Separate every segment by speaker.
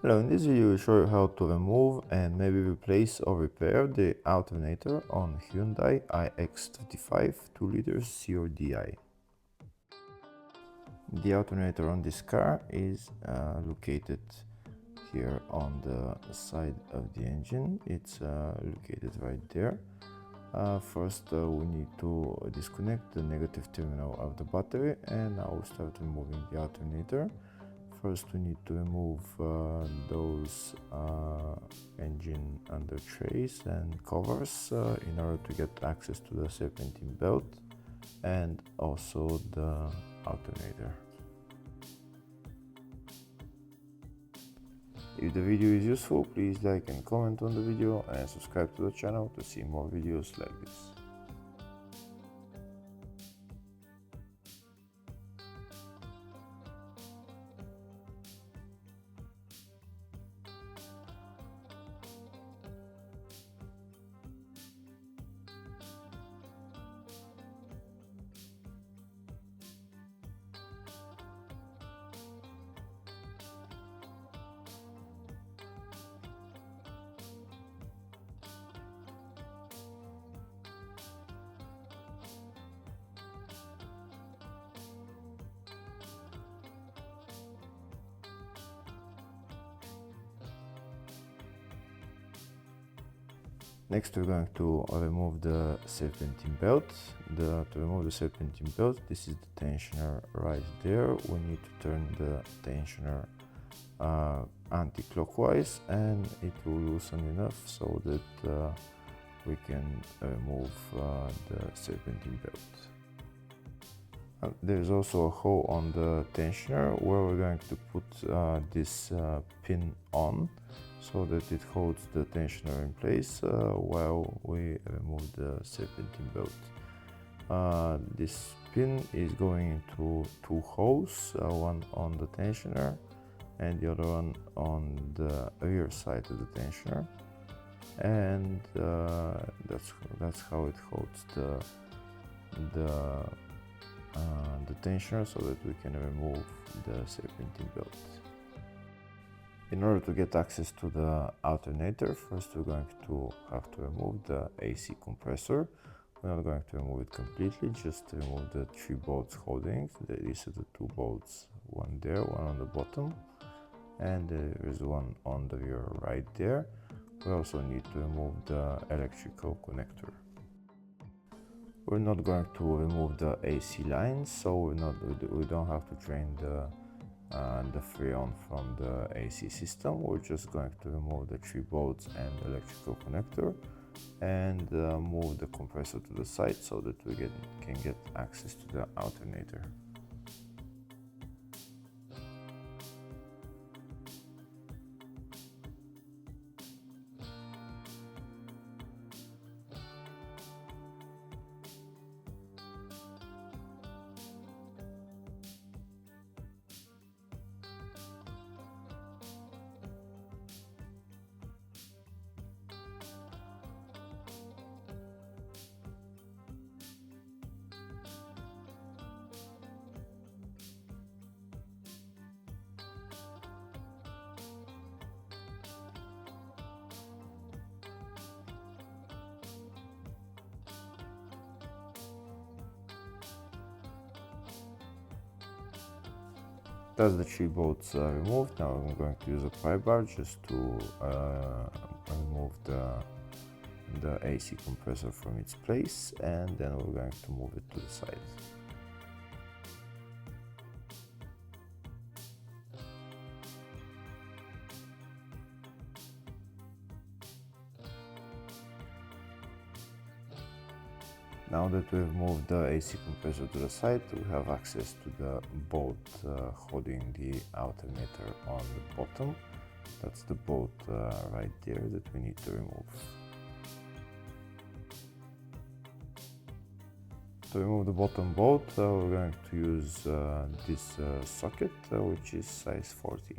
Speaker 1: Hello, in this video we'll show you how to remove and maybe replace or repair the alternator on Hyundai iX35 2 liters CRDI. The alternator on this car is located here on the side of the engine. It's located right there. First we need to disconnect the negative terminal of the battery, and now we'll start removing the alternator. First we need to remove those engine under trays and covers in order to get access to the serpentine belt and also the alternator. If the video is useful, please like and comment on the video and subscribe to the channel to see more videos like this. Next we're going to remove the serpentine belt. To remove the serpentine belt, this is the tensioner right there. We need to turn the tensioner anti-clockwise, and it will loosen enough so that we can remove the serpentine belt. There's also a hole on the tensioner where we're going to put this pin on, so that it holds the tensioner in place while we remove the serpentine belt. This pin is going into two holes, one on the tensioner and the other one on the rear side of the tensioner, and that's how it holds the tensioner, so that we can remove the serpentine belt. In order to get access to the alternator, first we're going to have to remove the AC compressor. We're not going to remove it completely, just remove the 3 bolts holding. These are the 2 bolts, one there, one on the bottom, and there is one on the rear right there. We also need to remove the electrical connector. We're not going to remove the AC lines, so we don't have to drain the freon from the AC system. We're just going to remove the 3 bolts and the electrical connector and move the compressor to the side so that we can get access to the alternator. That's the 3 bolts removed. Now I'm going to use a pry bar just to remove the AC compressor from its place, and then we're going to move it to the side. Now that we've moved the AC compressor to the side, we have access to the bolt holding the alternator on the bottom. That's the bolt right there that we need to remove. To remove the bottom bolt, we're going to use this socket, which is size 14.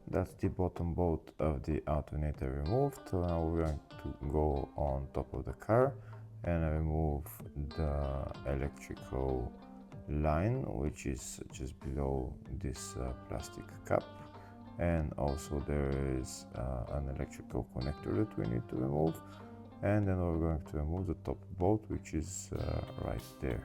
Speaker 1: That's the bottom bolt of the alternator removed. So now we're going to go on top of the car and remove the electrical line, which is just below this plastic cap. And also there is an electrical connector that we need to remove. And then we're going to remove the top bolt, which is right there.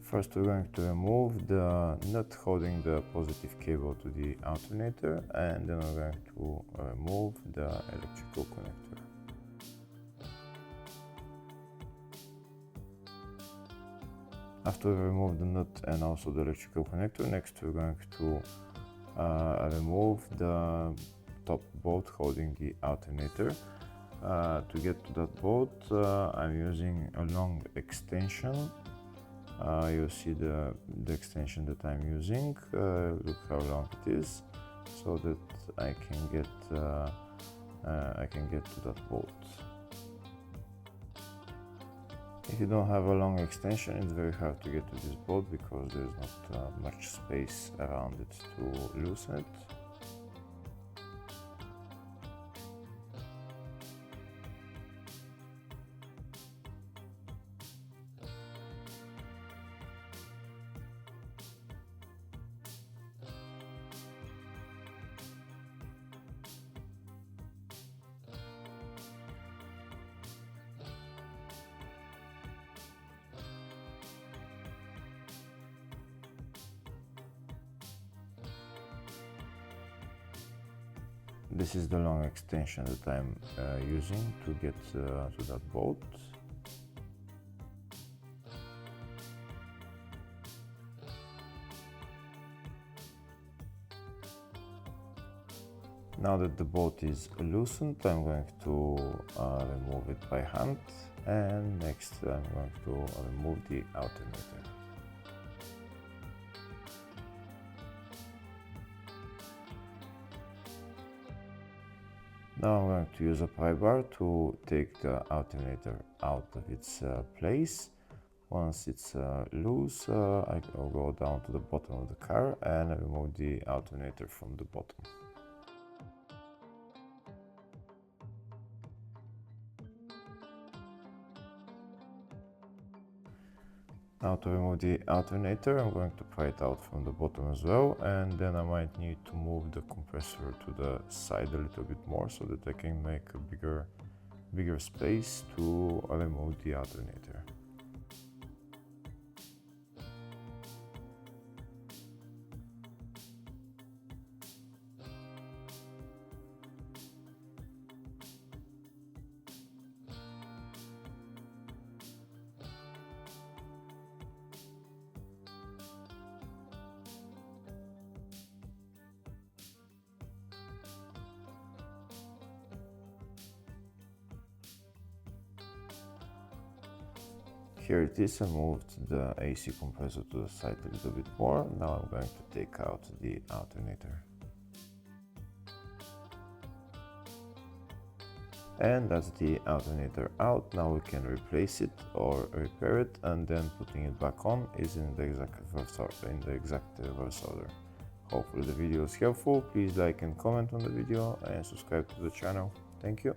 Speaker 1: First we're going to remove the nut holding the positive cable to the alternator, and then we're going to remove the electrical connector. After we remove the nut and also the electrical connector, next we're going to remove the top bolt holding the alternator. To get to that bolt, I'm using a long extension. You see the extension that I'm using. Look how long it is, so that I can get to that bolt. If you don't have a long extension, it's very hard to get to this bolt because there's not much space around it to loosen it. This is the long extension that I'm using to get to that bolt. Now that the bolt is loosened, I'm going to remove it by hand, and next I'm going to remove the alternator. Now I'm going to use a pry bar to take the alternator out of its place. Once it's loose, I'll go down to the bottom of the car and remove the alternator from the bottom. Now to remove the alternator, I'm going to pry it out from the bottom as well, and then I might need to move the compressor to the side a little bit more so that I can make a bigger space to remove the alternator. Here it is, I moved the AC compressor to the side a little bit more. Now I'm going to take out the alternator. And that's the alternator out. Now we can replace it or repair it, and then putting it back on is in the exact reverse order. Hopefully the video is helpful. Please like and comment on the video and subscribe to the channel. Thank you.